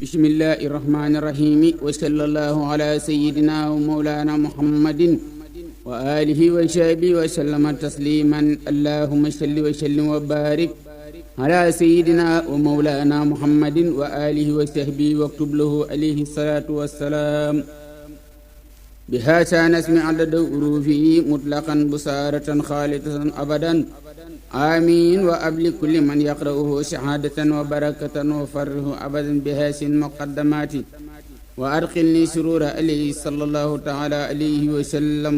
bismillahi irrahmani irrahimi wa sallallahu ala sayidina wa mawlana muhammadin wa alihi wa sahbihi wa sallama tasliman allahumma salli wa sallim wa barik ala sayidina wa mawlana muhammadin wa alihi wa sahbihi waktub lahu alayhi salatu wassalaam bihasa nasmi adada urufihi mutlaqan busaratan khalidatan abadan آمين وأبلي كل من يقرأه شهادة وبركة وفره أبدا بهذه المقدمات وأدخلني سرور عليه صلى الله تعالى عليه وسلم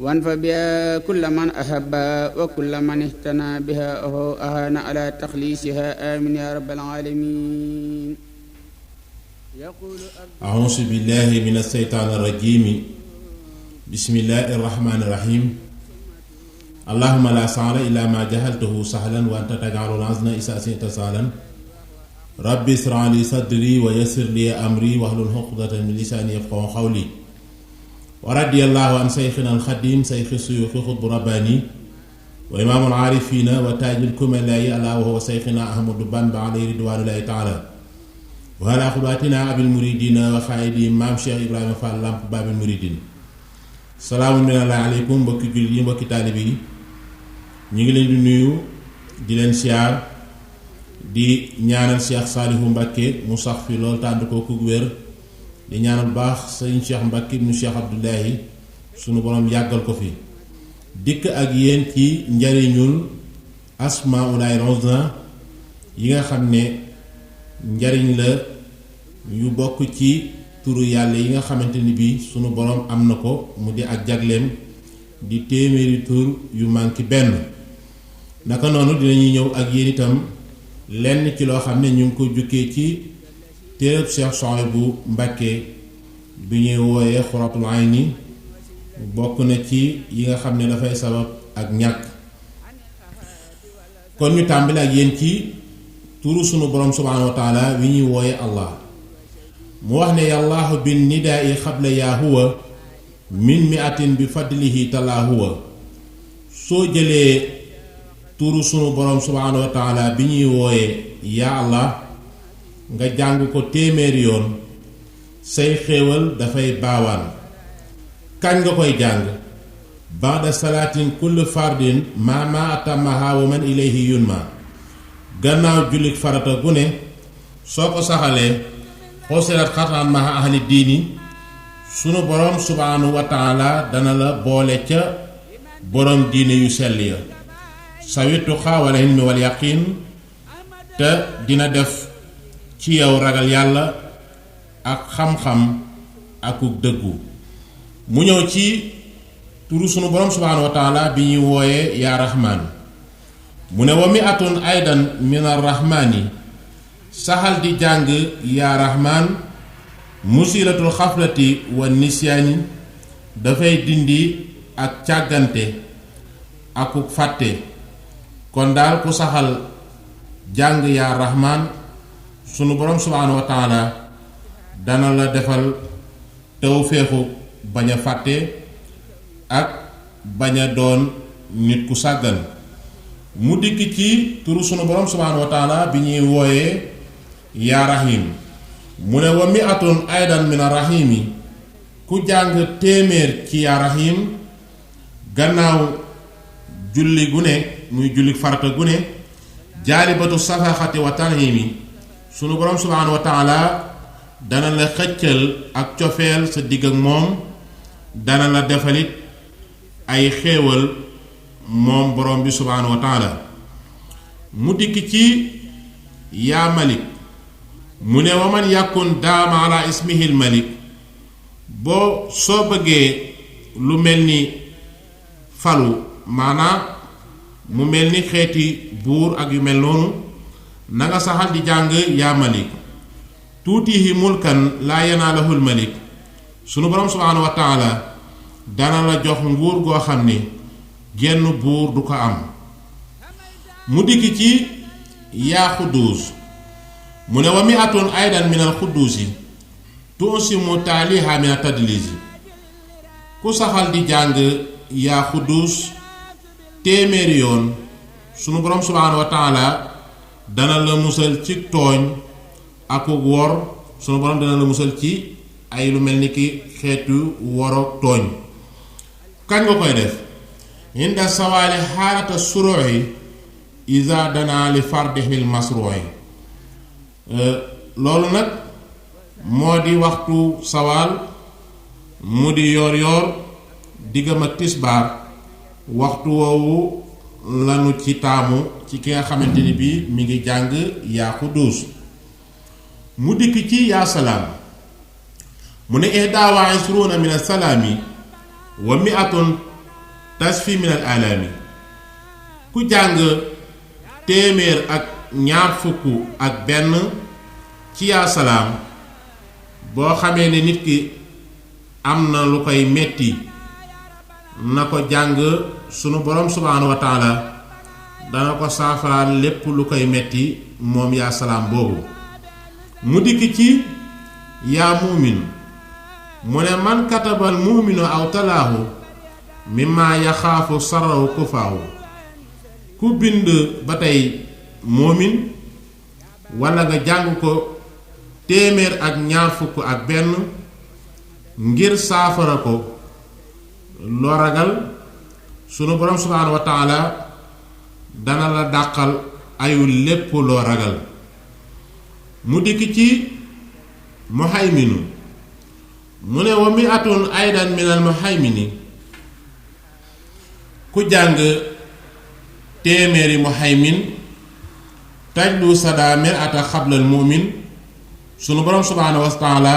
وانفع بها كل من أحب وكل من اهتنى بها أو أهان على تخليصها آمين يا رب العالمين. أعوذ بالله من الشيطان الرجيم بسم الله الرحمن الرحيم. اللهم لا سهل إلا ما جهلته سهلا وأنت تجعل الحزن إذا شئت سهلا ربي اشرح لي صدري ويسر لي أمري واحلل عقدة من لساني يفقهوا قولي ورضي الله عن شيخنا الخديم شيخ الشيوخ قطب رباني وإمام العارفين وتاج الكملاء ألا وهو شيخنا أحمد بن عليه رضوان الله تعالى وعلى أخواتنا أبي المريدين وخائدين مام شيخ إبراهيم فال لامب باب المريدين. salaamu aleykum mbokki jullit yi mbokki taalibe yi ñu ngi leen di nuyu di leen siyaar di ñaanal Cheikh Saliou Mbacké mu sax fi loolu tànd ko ku wér di ñaanal baax sëñ Cheikh Mbacké mu Cheikh Abdoulahi sunu borom yàggal ko fi dikk ak yéen ci njariñul asmaa'ul husna yi nga xam ne njariñ la yu bokk ci turu yàlla yi nga xamante ni bii sunu borom am na ko mu di ak jagleem di téeméeri tur yu manki benn naka noonu dinañuy ñëw ak yéen itam lenn ci loo xam ne ñu ngi ko jukkee ci téereb Cheikh Souhaïbou Mbacké bi ñuy wooyee Xuratul Ayni bokk na ci yi nga xam ne dafay sabab ak ñàkk kon ñu tàmbali ak yéen ci turu sunu borom subhanahu wa taala wi ñuy wooyee Allah mu wax ne yàllaahu bin nidaai xabla yaa huwa min miatin bi fadlihi talaa huwa soo jëlee turu sunu borom subhaanahu wa taala bi ñuy wooye yaa allah nga jàng ko téeméeri yoon say xéewal dafay baawaan kañ nga koy jàng ba'da salaatin kulli fardin ma atamaha wa man ilayhi yunma gannaaw jullit farata gu ne soo ko saxalee xosirat xataan maha ahli diini sunu borom subhanahu wa taala dana la boole ca borom diine yu sell ya sawitu xaawala hilmi wal yaqin te dina def ci yow ragal yàlla ak xam-xam akuk dëggu mu ñëw ci turu sunu borom subhanahu wa taala bi ñuy wooye yaa rahmaan mu ne wa mi atun aydan min arrahmaani saxal di jàng yaa rahmaan musiratul xaflati wa nisyaani dafay dindi ak càggante akuk fàtte kon daal ku saxal jàng yaa rahmaan sunu borom subhaanahu wa taala dana la defal tawféexu bañ a fàtte ak bañ a doon nit ku sàggan mu dikk ci turu sunu borom subhaanahu wa taala bi ñuy wooyee yaa rahim mu ne wa mi atun aydan min arrahimi ku jàng téeméer ci yaa rahim gannaaw julli gu ne muy julli farata gu ne jaalibatu safaxati wa tanhimi sunu borom subhaanahu wa taala dana la xëccal ak cofeel sa digg ak moom dana la defalit ay xéewal moom borom bi subhaanahu wa taala mu dikk ci yaa malik mu ne wa man yàkkun daama ala ismihil malik boo soo bëggee lu mel ni falu maanaam mu mel ni xeeti buur ak yu mel noonu na nga saxal di jàng yaa malik tuutihi mulkan laa yanaalahul malik sunu borom subhaanahu wa taala dana la jox nguur goo xam ne genn buur du ko am mu dikk ci yaa xudduus mu ne wa mi atun aydan min al xudduusi tuusimu taaliha min al tadlisi ku saxal di jàng yaa xudduus téeméeri yoon sunu borom subhaanahu wa taala dana la musal ci tooñ akuk wor sunu borom dana la musal ci ay lu mel ni ki xeetu woroog tooñ. kañ nga koy def inda sawaali xaalata suruuxi iza dana li fardihil masruuxi loolu nag moo di waxtu sawaal mu di yoor yoor diggam ak tisbaar waxtu woowu lanu ci taamu ci ki nga xamante ni bii mi ngi jàng yaa Quddus. mu dikk ci yaa salaam mu ne ihdaa wa ishruuna min assalaami wa mi'atun tasfi min al alaami ku jàng téeméer ak ñaar fukk ak benn ci yaa salaam boo xamee ne nit ki am na lu koy metti na ko jàng sunu borom subhaanahu wa taala dana ko saafaraal lépp lu koy metti moom yaa salaam boobu. mu dikk ci yaa muumin mu ne man katabal muuminu aw talaahu mimma yaxaafu sarahu kufaahu ku bind ba tey muumin walla nga jàng ko téeméer ak ñaar fukk ak benn ngir saafara ko loo ragal sunu borom subhaanahu wa taala dana la dàqal ayu lépp loo ragal. mu dikk ci muhayminu mu ne wa mi'atun aydan minal muhaymini ku jàng téeméeri muhaymin tajlu sada mir'ata xablal mu'min sunu borom subhaanahu wa taala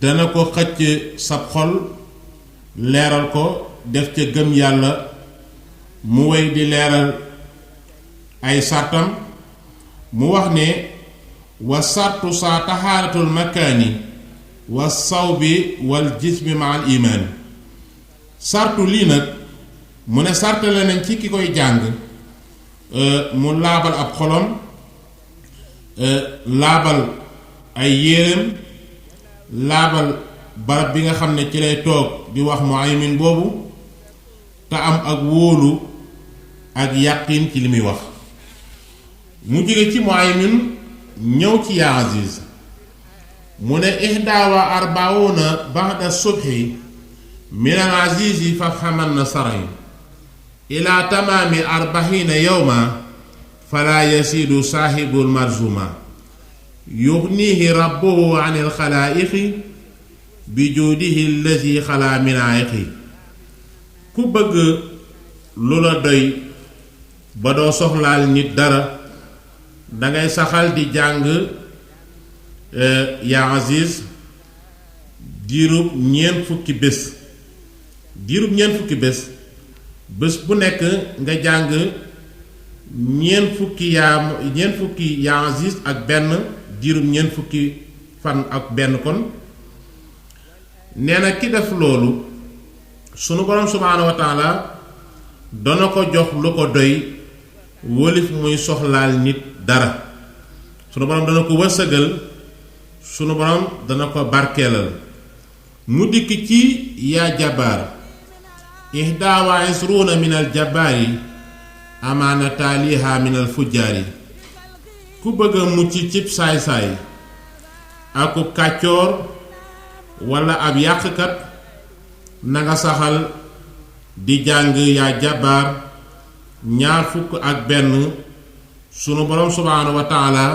dana ko xëcc sab xol leeral ko def ca gëm yàlla mu wéy di leeral ay sartam. mu wax ne wa sartu saa taxaaratul makaani wa sawbi wal jismi ma al imaan sartu lii nag mu ne sartale nañ ci ki koy jàng mu laabal ab xolom laabal ay yéreem laabal barab bi nga xam ne ci lay toog di wax muaymin boobu te am ak wóolu ak yàqin ci li muy wax. mu jóge ci muaymin ñëw ci yaa aziz mu ne ihdaa wa arbauna ba'da subhi min al azizi fafhaman na saray ila tamaami arbahiina yawma fala yasiidu saahibul marzuma yuxnihi rabbuhu an il xalaa'iqi bi juudihi allazi xalaa min aayiqi ku bëgg lu la doy ba doo soxlaal nit dara dangay saxal di jàng yaa aziz diirub ñeent fukki bés bés bu nekk nga jàng ñeent fukki yaa aziz ak benn diirub ñeent fukki fan ak benn kon nee na ki def loolu sunu borom subhaanahu wa taala dana ko jox lu ko doy wólif muy soxlaal nit dara sunu borom dana ko wërsëgal sunu borom dana ko barkeelal. mu dikk ci yaa jabaar ihdaa wa isruuna min al jabaari amaana taaliha min al fujjaari ku bëgg a mucc cib saay-saay akub kàccoor walla ab yàqkat na nga saxal di jàng yaa jabaar ñaar fukk ak benn sunu borom subhaanahu wa taala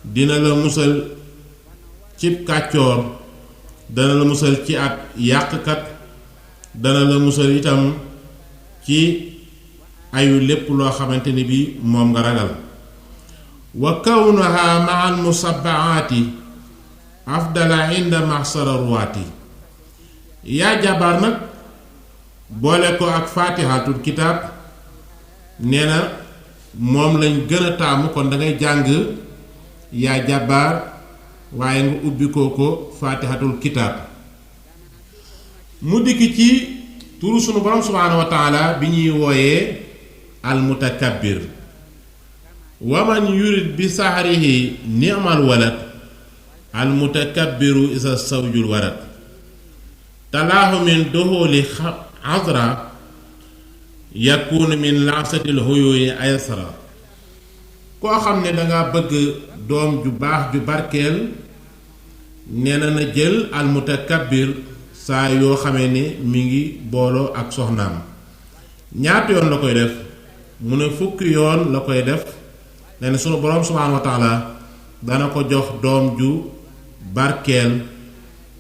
dina la musal cib kàccoor dana la musal ci ab yàqkat dana la musal itam ci ayu lépp loo xamante ni bi moom nga ragal. wa kawnaha ma al musabbaati afdala inda mahsara ruwaati yaa jabaar nag boole ko ak faatihatul kitaab nee na moom lañ gën a taamu kon dangay jàng yaa jabaar waaye nga ubbi ko faatihatul kitaab. mu dikk ci turu sunu borom subhaanahu wa taala bi ñuy wooyee almutakabbir wa man yurid bi sahrihi ni'mal walad almutakabbiru isa sawjul warad talaahu min duhuli azra yakunu min laasatil huyuyi aysara koo xam ne danga bëgg doom ju baax ju barkeel nee na na jël al mutakabbir saa yoo xamee ne mi ngi booloo ak soxnaam. ñaata yoon la koy def mu ne fukki yoon la koy def. nee na sunu borom subhaanahu wa taala dana ko jox doom ju barkeel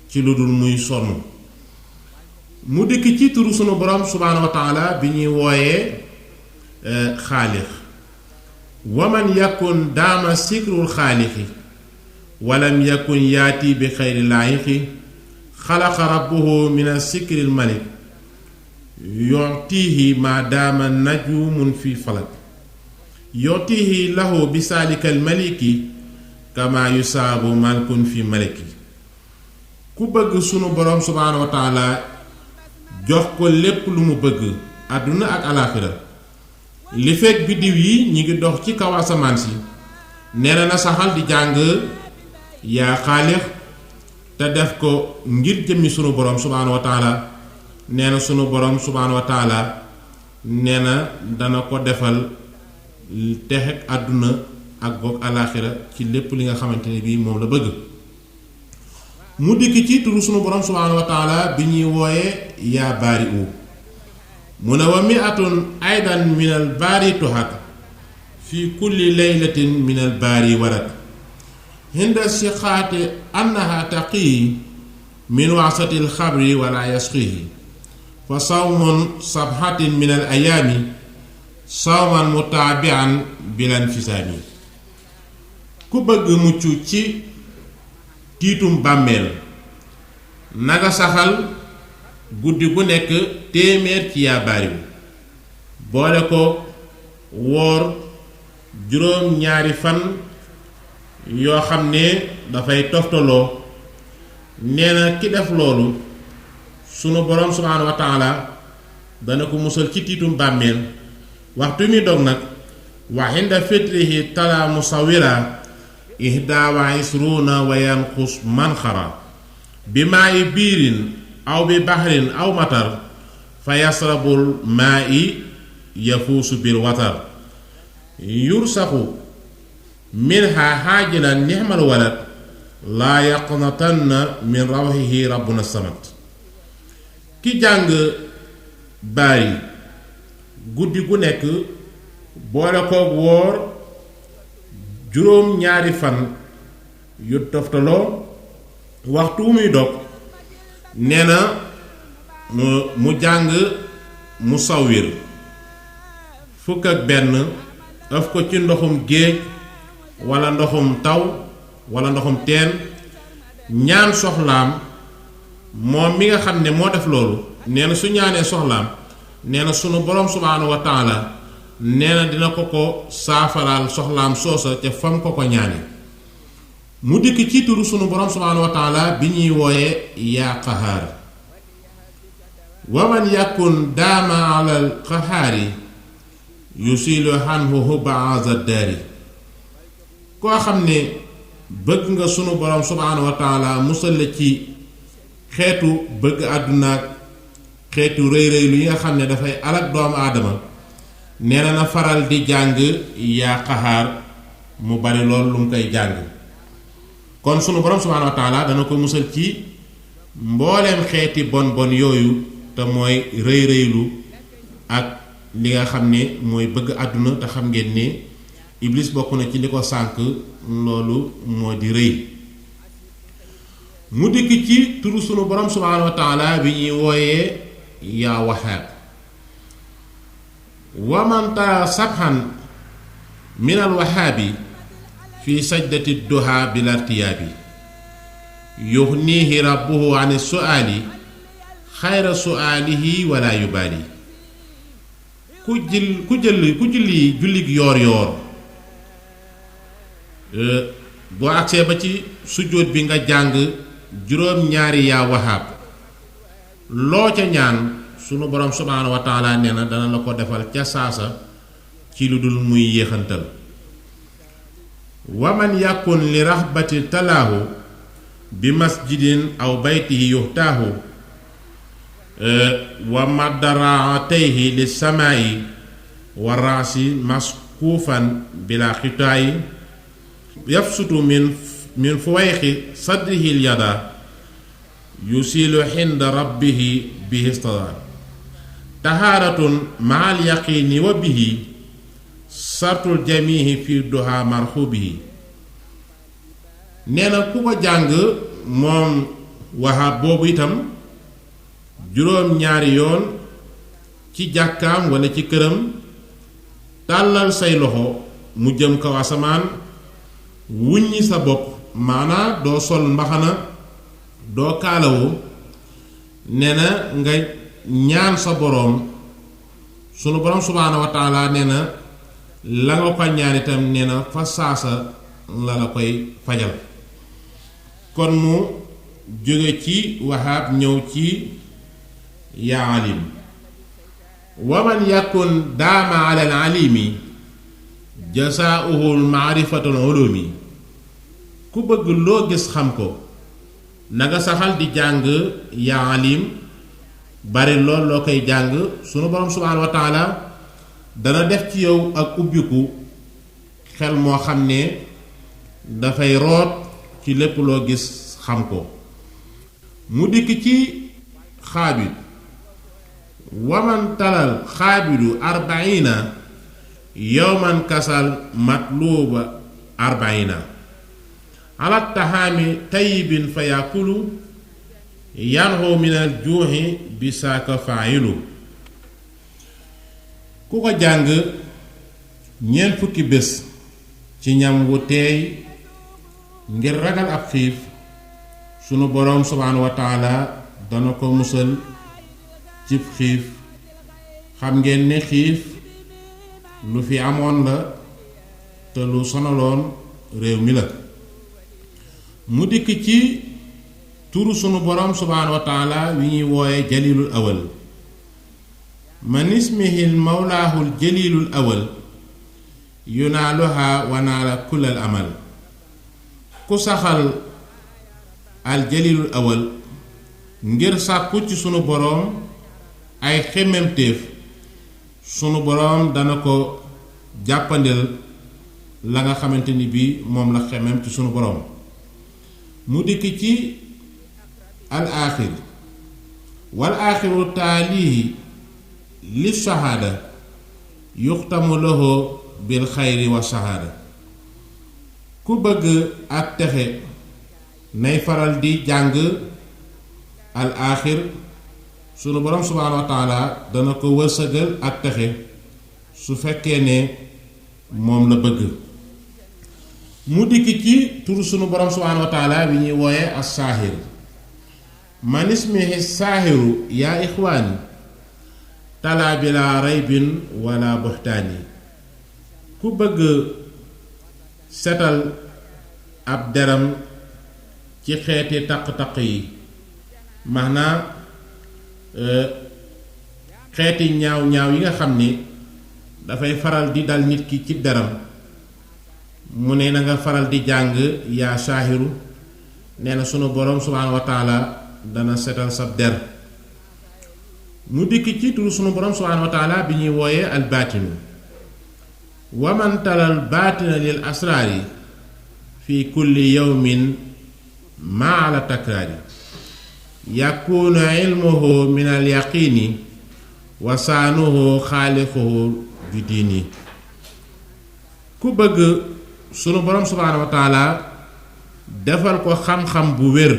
ci lu dul muy sonn. mu dikk ci turu sunu borom subhaanahu wa taala bi ñuy wooyee xaalix. waman yakun daama sikrul xaalixi walam yakun yaati bi xayri laayiqi xalaqa rabbuhu min asikril malik yutihi ma daama najmun fi falak yutihi lahu bi saalikal maliki kama yusaabu malkun fi maliki. ku bëgg sunu borom subhaanahu wa taala jox ko lépp lu mu bëgg àdduna ak alaaxira li fekk biddiw yi ñi ngi dox ci kaw asamaan si nee na saxal di jàng yaa xaalix te def ko ngir jëmmi sunu borom subhaanahu wa taala. nee na sunu borom subhaanahu wa taala nee na dana ko defal texeg àdduna ak boog alaaxira ci lépp li nga xamante ne bii moom la bëgg. mu dikk ci turu sunu borom subhaanahu wa taala bi ñuy wooye yaa baari u mu ne wa mi'atun aydan minal baari tuhat fi kulli laylatin minal baari warat hinda siqaati annaha taqii min waasatil xabri wala yasqihi fa sawmun sabhatin minal ayaami sawman mutaabian bilan fisaami. ku bëgg mucc ci tiitum bàmmeel naga saxal guddi gu nekk téeméer ci yaa baariwu boole ko woor juróom ñaari fan yoo xam ne dafay toftaloo. nee na ki def loolu sunu borom subhaanahu wa taala dana ko musal ci tiitum bàmmeel. waxtu mi dog nag wa inda fitrihi tala musawira ihda wa isruuna wa yanqus manxara bi maayi biirin aw bi baxrin aw matar fa yasrabul maayi yafuusu bil watar yursaxu minha xaajilan nixmal walad laa yaqnatanna min rawxihi rabbuna samat. ki jàng baari guddi gu nekk boole koog woor juróom ñaari fan yu toftaloo waxtu wu muy dog nee na mu jàng musawwir fukk ak benn ëf ko ci ndoxum géej wala ndoxum taw wala ndoxum teen ñaan soxlaam moom mi nga xam ne moo def loolu. nee na su ñaanee soxlaam nee na sunu borom subhaanahu wa taala nee na dina ko ko saafaraal soxlaam soosa ca fam ko ko ñaane. mu dikk ci turu sunu borom subhaanahu wa taala bi ñuy wooye yaa qahaar. wa man yakun daama alal qahaari yusilu anhu hubba azaddaari. koo xam ne bëgg nga sunu borom subhaanahu wa taala musal la ci xeetu bëgg àdduna ak xeetu rëy rëylu yi nga xam ne dafay alak doomu aadama nee na faral di jàng yaa qahaar mu bari lool lu mu koy jàng. kon sunu borom subhaanahu wa taala dana ko musal ci mbooleem xeeti bon bon yooyu te mooy rëy rëylu ak li nga xam ne mooy bëgg àdduna te xam ngeen ne iblis bokk na ci li ko sànk loolu moo di rëy. mu dikk ci turu sunu borom subhaanahu wa taala bi ñuy wooyee yaa wahaab. wa man tara sabhan min al wahaabi fi sajdati duha bil irtiyaabi yuxniihi rabbuhu an suaali xayra suaalihi wala yubaali. ku julli jullig yoor yoor boo agsee ba ci sujjóot bi nga jàng juróom ñaari yaa wahaab loo ca ñaan sunu borom subhaanahu wa taala nee na dana la ko defal ca saasa ci lu dul muy yéexantal. wa man yakun li raxbati talaahu bi masjidin aw baytihi yuxtaahu wa madaraatayhi li samaayi wa raasi maskuufan bila xitaayi yafsutu min min fuwayqi sadrihi lyada yusilu xinda rabbihi bihi istada tahaaratun maa alyaqini wa bihi sartul jamihi fi duha marxubihi. nee na ku ko jàng moom Wahab boobu itam juróom-ñaari yoon ci jàkkaam walla ci këram tàllal say loxo mu jëm kaw asamaan, wuññi sa bopp maanaa doo sol mbaxana doo kaalawu, nee na nga ñaan sa boroom sunu boroom subhaanahu wa taala nee na la nga ko ñaan itam nee na fa saasa la la koy fajal. kon mu jóge ci Wahab ñëw ci yaa alim. wa man yakun daama ala al alimi jasaauhu al maarifatul ulumi. ku bëgg loo gis xam ko na nga saxal di jàng yaa alim, bari lool loo koy jàng. sunu borom subhaanahu wa taala dana def ci yow ak ubbiku xel moo xam ne dafay root ci lépp loo gis xam ko. mu dikk ci xaabit. waman talal xaabidu arbaina yowman kasal matluuba arbaina ala tahaami tayyibin fa yakulu yanxu min al juuxi bi saaka faayilu. ku ko jàng ñeent fukki bés ci ñam wu teey ngir ragal ab xiif, sunu boroom subhaanahu wa taala dana ko musal cib xiif. xam ngeen ne xiif lu fi amoon la te lu sonaloon réew mi la. mu dikk ci turu sunu boroom subhaanahu wa taala wi ñuy wooye jalilul awal. man ismihil mawlaahul jalilul awal yunaaluha wa naala kullal amal. ku saxal al jalilul awal ngir sàkku ci sunu boroom ay xemmemtéef, sunu boroom dana ko jàppandil la nga xamante ni bii moom la xemmem ci sunu boroom. mu dikk ci al aaxir. wal aaxiru taalihi li shahaada yuxtamu lahu bil xayri wa shahaada. ku bëgg ak texe nay faral di jàng al aaxir. sunu boroom subhaanahu wa taala dana ko wërsëgal ak texe su fekkee ne moom la bëgg. mu dikk ci turu sunu boroom subhaanahu wa taala bi ñuy wooye as-saahir. man ismihi saahiru yaa ixwaani talaa bila raybin wala buxtaani. ku bëgg setal ab deram ci xeeti taq-taq yi, maanaa xeeti ñaaw-ñaaw yi nga xam ni dafay faral di dal nit ki ci deram, mu ne na nga faral di jàng yaa saahiru. nee na sunu boroom subhaanahu wa taala dana setal sab der. mu dikk ci turu sunu boroom subhaanahu wa taala bi ñuy wooyee al baatinu. waman talal baatina lil asraari fi kulli yawmin maa ala takraari yakunu ilmuhu min al yaqiini wa saanuhu xaaliquhu bi diini. ku bëgg sunu boroom subhaanahu wa taala defal ko xam-xam bu wér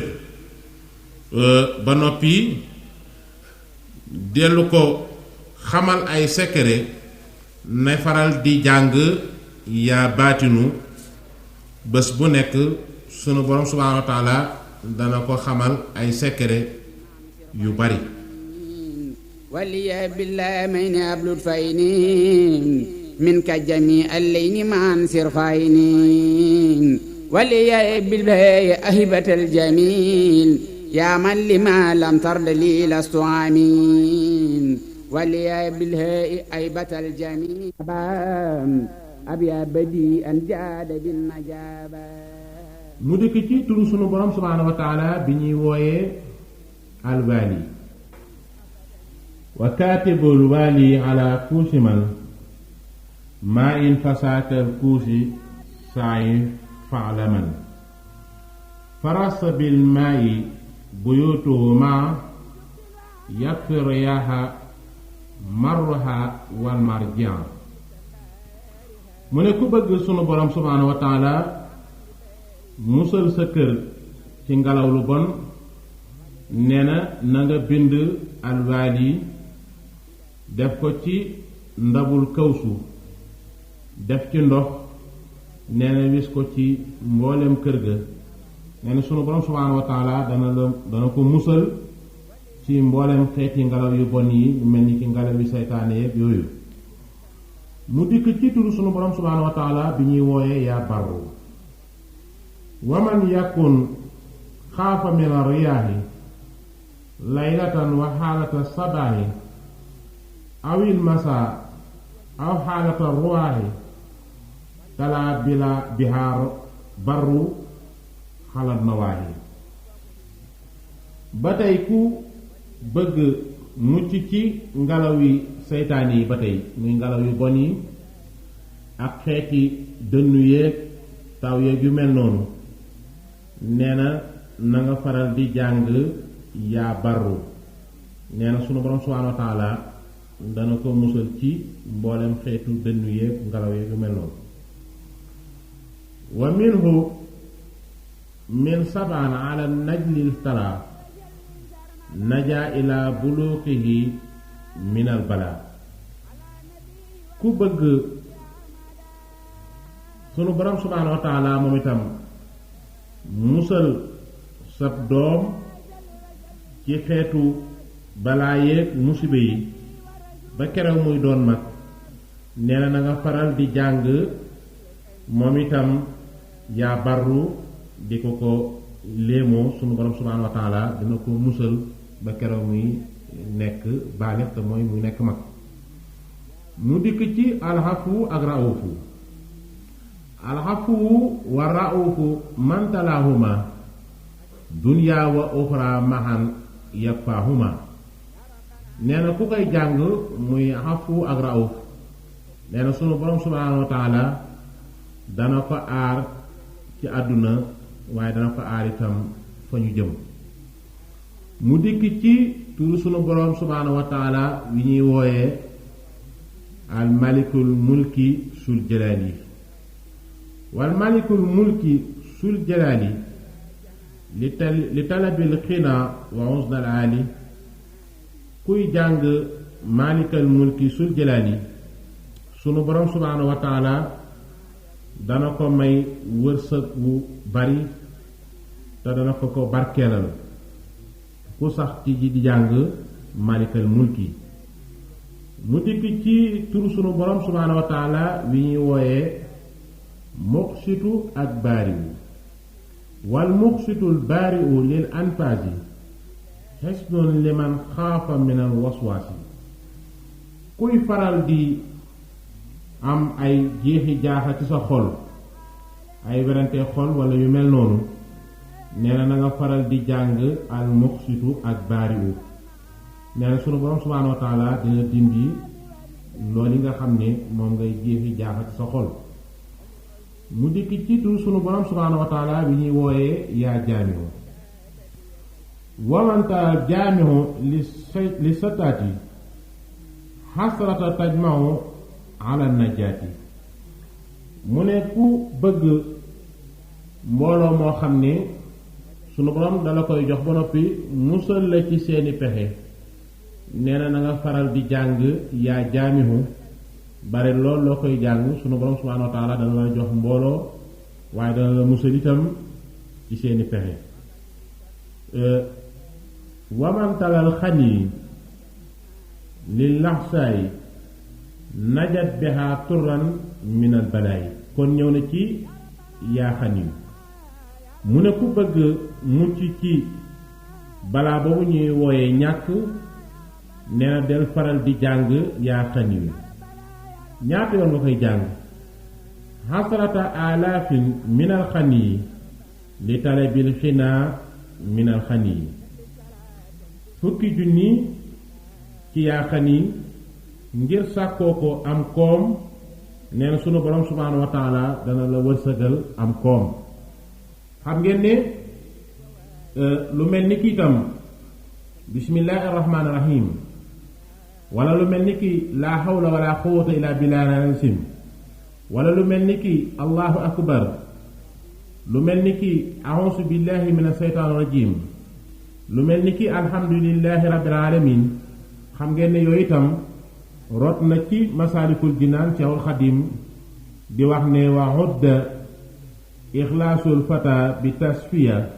ba noppi dellu ko xamal ay secret, na faral di jàng yaa baatinu. bés bu nekk sunu boroom subhaanahu wa taala dana ko xamal ay secret yu bari. waliya billahi may ni ablut fayni min ka jami allayni man sirfayni. waliya billahi ahibatal jamil yaa man lima lam tarda li lastu amin. waliya billahi ahibatal jamil abya badi an jaada bin najaba. mu dëkk ci turu sunu borom subhaanahu wa taala bi ñuy wooyee alwaali. wa kaatibul waali ala kuusi man maa in fasaatal kuusi saa yi faalaman. farasa bil maayi buyutuhuma yakfi riyaha marruha wal marjian. mu ne ku bëgg sunu borom subhaanahu wa taala musal sa kër ci ngelaw lu bon nee na nga bind alwaali def ko ci ndabul kawsu def ci ndox nee na wis ko ci mboolem kër ga. nee na sunu borom subhaanahu wa taala dana ko musal ci mboolem xeeti ngelaw yu bon yi mel ni ki ngelaw yu seytaane yeeg yooyu. mu dikk ci turu sunu borom subhaanahu wa taala bi ñuy wooyee yaa barru. waman yakun xaafa min ar-riyaahi laylatan wa xaalata sabaahi awil masaa aw xaalata ruwaahi talaa bila bihaar barru xalat nawaahi. ba tey ku bëgg mucc ci ngelaw yi seytaan yi ba tey muy ngelaw yu bon yi ak xeeti dënnu yeeg taw yeeg yu mel noonu nee na nga faral di jàng yaa barru. nee na sunu borom subhaanahu wa taala dana ko musal ci mboolem xeetu dënnu yeeg ngelaw yeeg yu mel noonu. wa minhu min sabaan ala najlil tala najaa ila buluuqihi minal balaa. ku bëgg sunu borom subhaanahu wa taala moom itam musal sab doom ci xeetu balaa yeeg musibe yi ba kerew muy doon mag nee na nga faral di jàng moom itam yaa barru di ko léemoo sunu borom subhaanahu wa taala dina ko musal ba kerew muy nekk baalix te mooy muy nekk mag. mu dikk ci alxafu ak raufu. alxafu wa raufu mantalahuma dunya wa uxra maxan yakfaahuma. nee na ku koy jàng muy xafu ak rauf nee na sunu borom subhaanahu wa taala dana ko aar ci àdduna waaye dana ko aar itam fa ñu jëm. mu dikk ci turu sunu borom subhaanahu wa taala wi ñuy wooyee al malikul mulki sul jalaali. wal malikul mulki sul jalaali li talabil xina wa usnal aali. kuy jàng malikal mulki sul jalaali sunu borom subhaanahu wa taala dana ko may wërsëg wu bari te dana ko barkeelal ku sax ci ji di jàng malikal mulki. mu dikk ci turu sunu borom subhaanahu wa taala wi ñuy wooyee muqsitu ak baariwu. wal muqsitul baariwu lil anfaasi xisnun liman xaafa minal waswaasi. kuy faral di am ay jeexi jaaxa ci sa xol ay werante xol wala yu mel noonu nee na nga faral di jàng al muqsitu ak baariwu. nee na sunu borom subhaanahu wa taala dina dindi loolu yi nga xam ne moom ngay jeexi jaaxa ci sa xol. mu dikk ci tur sunu borom subhaanahu wa taala bi ñuy wooyee yaa jaamihu. wamanta jaamihu li sataati xasrata tajmahu ala najaati. mu ne ku bëgg mbooloo moo xam ne sunu borom dala koy jox ba noppi musal la ci seeni pexe nee na nga faral di jàng yaa jaamihu bare lool loo koy jàng sunu borom subhaanahu wa taala dana la jox mbooloo waaye dana la musal itam ci seeni pexe. wamantalal xani lil laxsaay najat biha turran minal balaay. kon ñëw na ci yaa xani. mu ne ku bëgg mucc ci balaa boobu ñuy wooyee ñàkk nee na del faral di jàng yaa xani. ñaata yoon nga koy jàng xasrata alaafin minal xani li talabil xinaa minal xani. fukki junni ci yaa xani ngir sàkkoo ko am koom nee na sunu borom subhaanahu wa taala dana la wërsëgal am koom. xam ngeen ne lu mel ni ki itam bismillahi rahmaani rahim wala lu mel ni ki laa hawla wala quwwata illa billahi al-azim wala lu mel ni ki allahu akbar lu mel ni ki a'uuzu billahi minash shaytaanir rajiim lu mel ni ki alhamdulillahi rabbil alamin xam ngeen ne yooyu itam rot na ci masaalikul jinaan Seexul Xadiim di wax ne wa udda ixlaasul fata bi tasfiya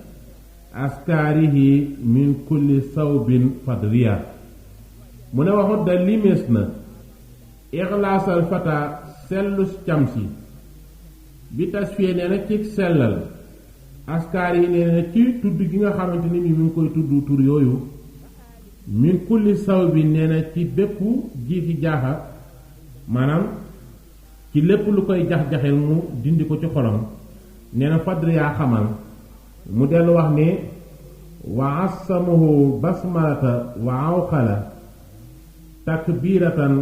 askaarihi min kulli sawbin fadriya mu ne wa udda limees na ixlaasal fata sellus camsi bi tasfiya nee na ci sellal askaarihi nee na ci tudd gi nga xamante ni mi ngi koy tudd tur yooyu min kulli sawbin nee na ci bépp jiifi jaaxa maanaam ci lépp lu koy jax-jaxel mu dindi ko ci xolam nee na fadri yaa xamal mu dellu wax ne wa assamuhu basmalata wa awqala takbiratan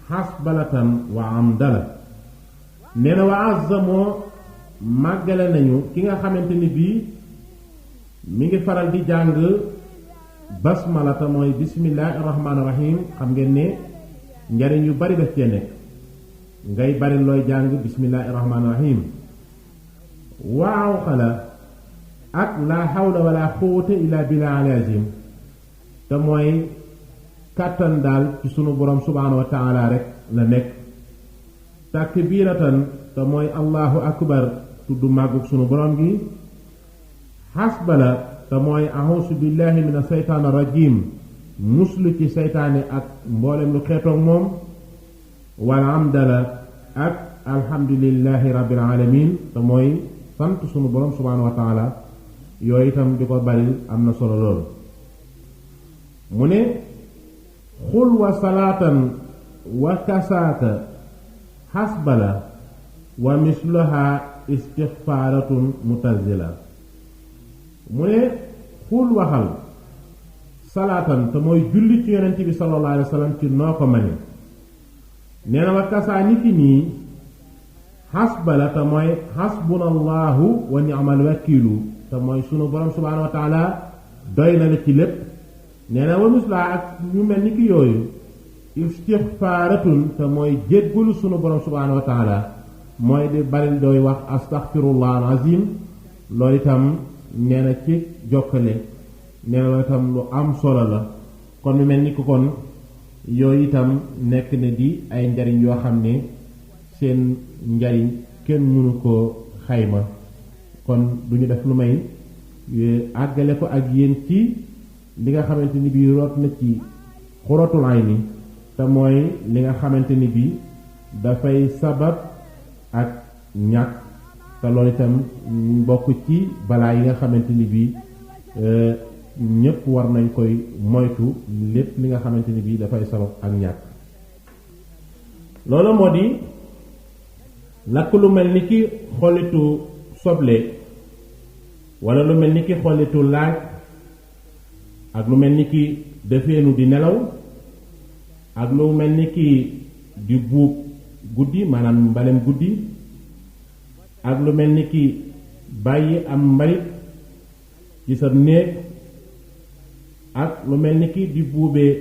xasbalatan wa amdala nee na wa azzamoo màggale nañu ki nga xamante ni bii mi ngi faral di jàng basmalata mooy bismillahi rahmaani rahim xam ngeen ne njariñ yu bari def cee nekk ngay bari looy jàng bismillahi rahmaani rahim waaw xala ak laa hawla wala quwwata illa billahi al-azim te mooy kàttan daal ci sunu borom subhaanahu wa taala rek la nekk takbiratan te mooy allahu akbar tudd màggug sunu borom gi xasbala te mooy a'uuzu billahi mina seytaani rajim muslu ci seytaane ak mboolem lu xeetoog moom wal amdala ak alhamdulillahi rabbil alamin te mooy sant sunu borom subhaanahu wa taala yooyu itam di ko bari am na solo loolu mu ne xul wa salaatan wa kasaaka xasbala wa misluha istixfaaratun mutazila mu ne xul waxal salaatan te mooy julli ci yonent bi sallallahu alayhi wa sallam ci noo ko mane nee na wa kasaa ni ki nii xasbala te mooy xasbunallahu wa ni'mal wakiilu te mooy sunu borom subhaanahu wa taala doy na la ci lépp nee na wa mislaa ak ñu mel ni ki yooyu istixfaaratun te mooy jéggulu sunu borom subhaanahu wa taala mooy di bari dooy wax astaxfirullah alazim loolu itam nee na ci jokkale nee na loolu itam lu am solo la kon mu mel ni ki kon yooyu itam nekk na di ay njariñ yoo xam ne seen njariñ kenn mënu ko xayma kon duñu def lu may àggale ko ak yéen ci li nga xamante ni bii root na ci xuratul ayni te mooy li nga xamante ni bii dafay sabab ak ñàkk te loolu itam bokk ci balaa yi nga xamante ni bii ñépp war nañ koy moytu lépp li nga xamante ni bii dafay sabab ak ñàkk loolu moo di lakk lu mel ni ki xolitu soble wala lu mel ni ki xolitu laaj ak lu mel ni ki defeenu di nelaw ak lu mel ni ki di buub guddi maanaam mbalem guddi ak lu mel ni ki bàyyi am mbalit ci sa néeg ak lu mel ni ki di buubee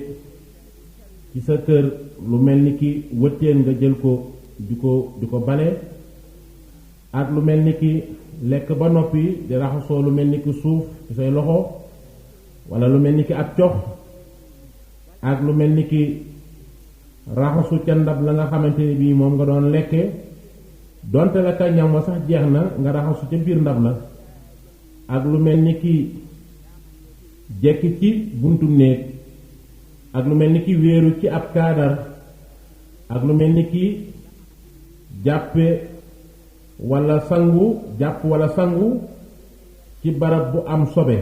ci sa kër lu mel ni ki wëttéen nga jël ko di ko bale ak lu mel ni ki lekk ba noppi di raxasoo lu mel ni ki suuf ci say loxo wala lu mel ni ki ab cox ak lu mel ni ki raxasu ca ndab la nga xamante ni bii moom nga doon lekke donte la ka ñam wa sax jeex na nga raxasu ca biir ndab la ak lu mel ni ki jekki ci buntu néeg ak lu mel ni ki wéeru ci ab kaadar ak lu mel ni ki jàppe wala sangu jàpp wala sangu ci barab bu am sobe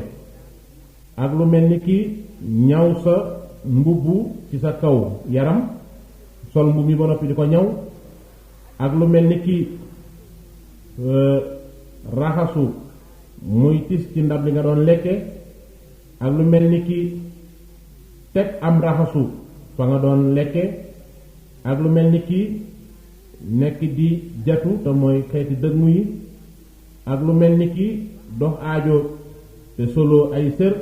ak lu mel ni ki ñaw sa mbubb ci sa kaw yaram sol mbubb mi ba noppi di ko ñaw ak lu mel ni ki raxasu muy tis ci ndab li nga doon lekke ak lu mel ni ki teg am raxasu fa nga doon lekke ak lu mel ni ki nekk di jatu te mooy xeeti dëgmu yi ak lu mel ni ki dox aajo te solo ay sër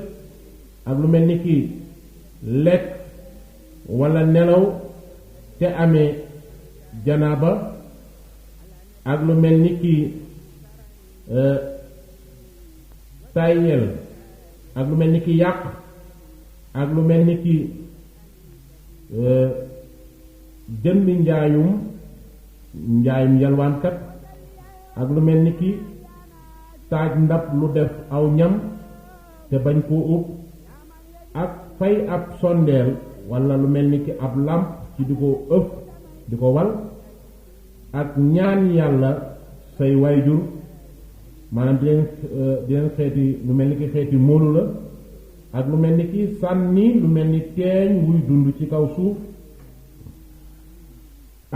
ak lu mel ni ki lekk walla nelaw te amee janaaba ak lu mel ni ki tayel ak lu mel ni ki yàq ak lu mel ni ki jënd njaayum yalwaankat ak lu mel ni ki taaj ndab lu def aw ñam te bañ koo ub ak fay ab sondeel walla lu mel ni ki ab làmp ci di ko ëf di ko wal ak ñaan yàlla say waajur maanaam di leen xeeti lu mel ni ki xeeti móolu la ak lu mel ni ki sànni lu mel ni teeñ wuy dund ci kaw suuf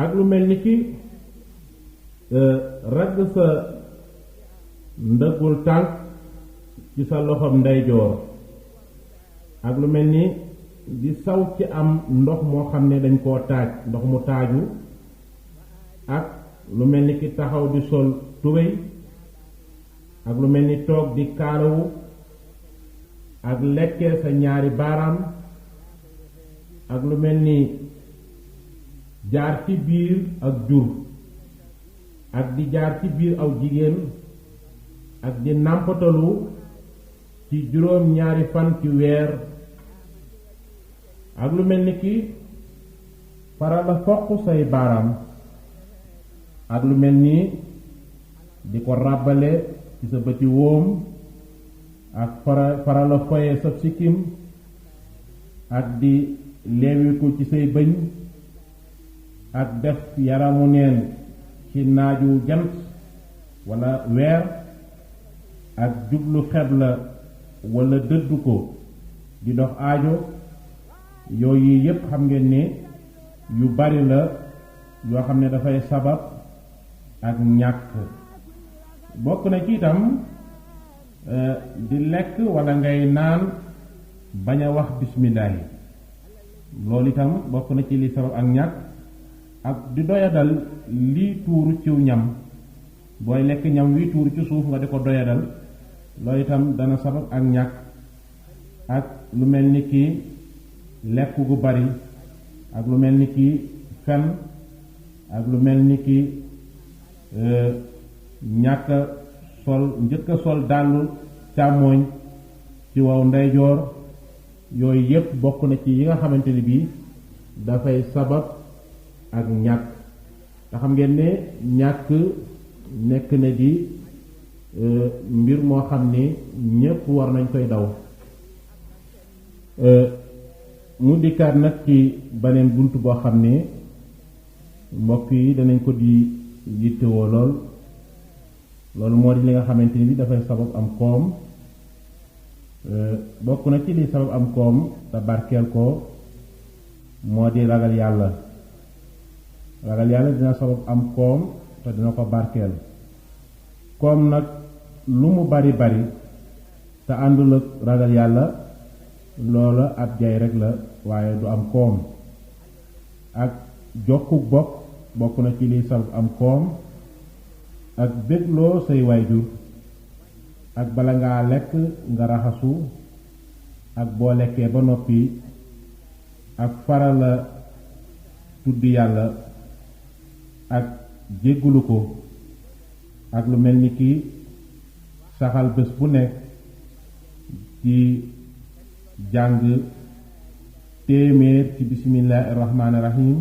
ak lu mel ni ki ragg sa ndëggul tànk ci sa loxoom ndeyjoor ak lu mel ni di saw ci am ndox moo xam ne dañ koo taaj ndox mu taaju ak lu mel ni ki taxaw di sol tubéy ak lu mel ni toog di kaalawu ak lekkee sa ñaari baaraam ak lu mel ni jaar ci biir ak jur ak di jaar ci biir aw jigéen ak di nàmpatalu ci juróom ñaari fan ci weer ak lu mel ni ki farala foq say baaraam ak lu mel ni di ko ràbbale ci sa bëti wóom ak farala foye sa sikkim ak di leewiku ci say bëñ ak def yaramu neen ci naaju jant walla weer ak jublu xebla walla dëddu ko di dox aajo yooyu yépp xam ngeen ne yu bari la yoo xam ne dafay sabab ak ñàkk bokk na ci itam di lekk walla ngay naan bañ a wax bismillaahi loolu itam bokk na ci li sabab ak ñàkk ak di doyadal lii tuuru ciw ñam booy lekk ñam wi tuuru ci suuf nga di ko doyadal loolu itam dana sabab ak ñàkk ak lu mel ni ki lekk gu bari ak lu mel ni ki fen ak lu mel ni ki ñàkk sol njëkk a sol dàllu càmmooñ ci waw ndeyjoor yooyu yépp bokk na ci yi nga xamante ni bii dafay sabab ak ñàkk nga xam ngeen ne ñàkk nekk na di mbir moo xam ne ñépp war nañ koy daw mu dikkaat nag ci beneen bunt boo xam ne mbokk yi danañ ko di yittewoo loolu moo di li nga xamante ni bi dafay sabab am koom bokk na ci li sabab am koom te barkeel ko moo di ragal yàlla dina sabab am koom te dina ko barkeel koom nag lu mu bari bari te àndul ak ragal yàlla loola ab jay rek la waaye du am koom ak jokku bokk na ci liy sabab am koom ak bégloo say waajur ak bala ngaa lekk nga raxasu ak boo lekkee ba noppi ak farala tudd yàlla ak jéggulu ko ak lu mel ni ki saxal bés bu nekk ci jàng téeméer ci bismillaahi rahmaani rahiim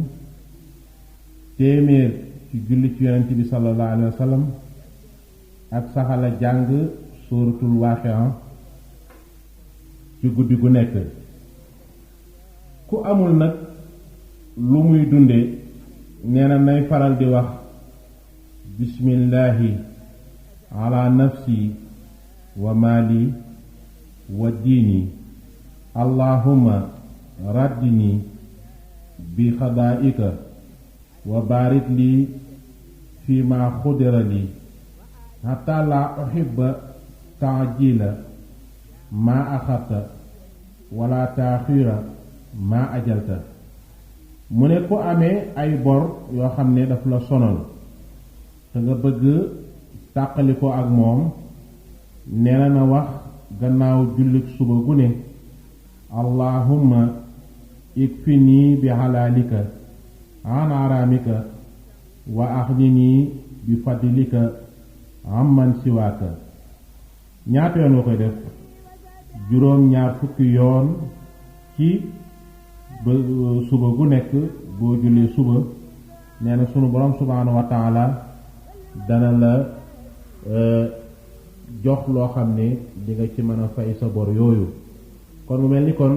téeméer ci julli ci yonent bi sallallahu alayhi wa sallam ak saxala jàng suuratul waaqi'a ci guddi gu nekk ku amul nag lu muy dunde nee na nay faral di wax bismillaahi ala nafsi wa maali wa diini allahumma raddini bi xadaa'ika wa baarik lii fi ma xudira lii hatta la uhibba taajila ma axarta wala taaxira ma ajalta mu ne ku amee ay bor yoo xam ne daf la sonal te nga bëgg tàqali ko ak moom nee na wax gannaaw jullik suba gu ne allahumma ikfini bi halalika an aramika wa axnini bi fadlika amman siwaaka. ñaata yoon nga koy def? juróom-ñaar fukki yoon ci ba suba gu nekk boo jullee suba. nee na sunu borom subhaanahu wa taala dana la jox loo xam ne di nga ci mën a fay sa bor yooyu. kon mu mel ni kon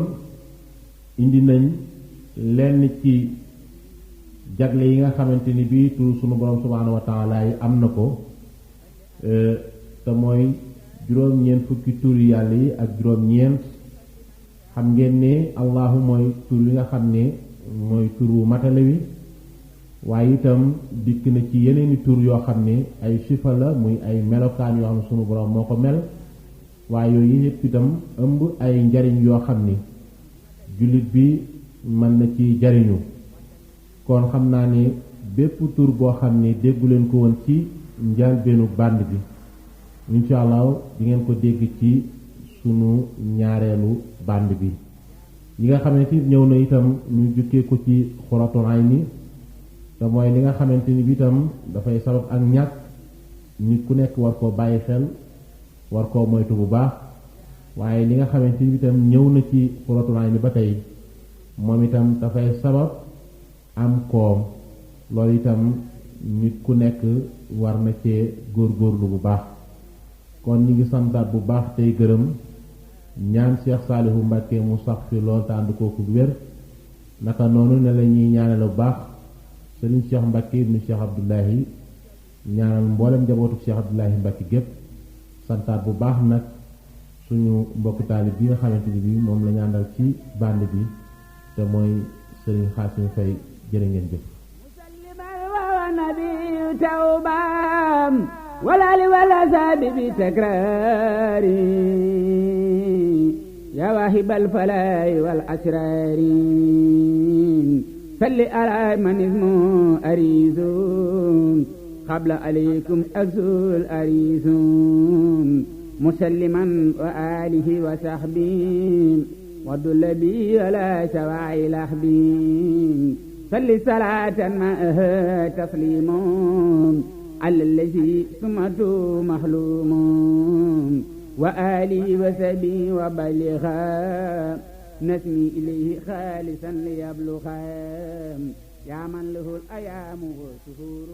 indi nañ lenn ci jagle yi nga xamante ni bii tur sunu borom subhaanahu wa taala yi am na ko te mooy juróom-ñeent fukki turi yàlla yi ak juróom-ñeent. xam ngeen ne allahu mooy tur wi nga xam ne mooy tur wu matale wi, waaye itam dikk na ci yeneeni tur yoo xam ne ay sifa la muy ay melokaan yoo xam ne sunu borom moo ko mel, waaye yooyu yëpp itam ëmb ay njariñ yoo xam ni jullit bi mën na ci jariñu. kon xam naa ne bépp tur boo xam ne déggu leen ko woon ci njëlbéenu bànd bi, incha allah di ngeen ko dégg ci sunu ñaareelu bànd bi. yi nga xamante ni ñëw na itam ñu jukkee ko ci xuratul ayni, te mooy li nga xamante ni bi itam dafay sabab ak ñàkk, nit ku nekk war koo bàyyi xel, war koo moytu bu baax. waaye li nga xamante ni bi itam ñëw na ci xuratul ayni ba tey, moom itam dafay sabab am koom. loolu itam nit ku nekk war na cee góorgóorlu bu baax. kon ñi ngi santaat bu baax tey gërëm, ñaan Cheikh Saalihu Mbàkke mu sax fi lool te ànd kooku wér. naka noonu ne la ñuy ñaanal bu baax Sëriñ Cheikh Mbàkke ibnu Cheikh Abdullahi, ñaanal mboolem njabootu Cheikh Abdullahi Mbàkke gépp. santaat bu baax nag suñu mbokk taalib bi nga xamante ni bi moom la ñu àndal ci bànd bi te mooy Sëriñ Xaasim Fay. jërë ngeen jëf. ولا ولا زاد بتكرار يا واهب الفلاح والأسرار صل على من اسمه أريز قبل عليكم أزول أريز مسلما وآله وصحبه ودل بي ولا سواعي لحبي صل صلاة معها تسليم على الذي سمته محلوم وآلي وسبي وبلغا نسمي إليه خالصا ليبلغا يا من له الأيام وسهور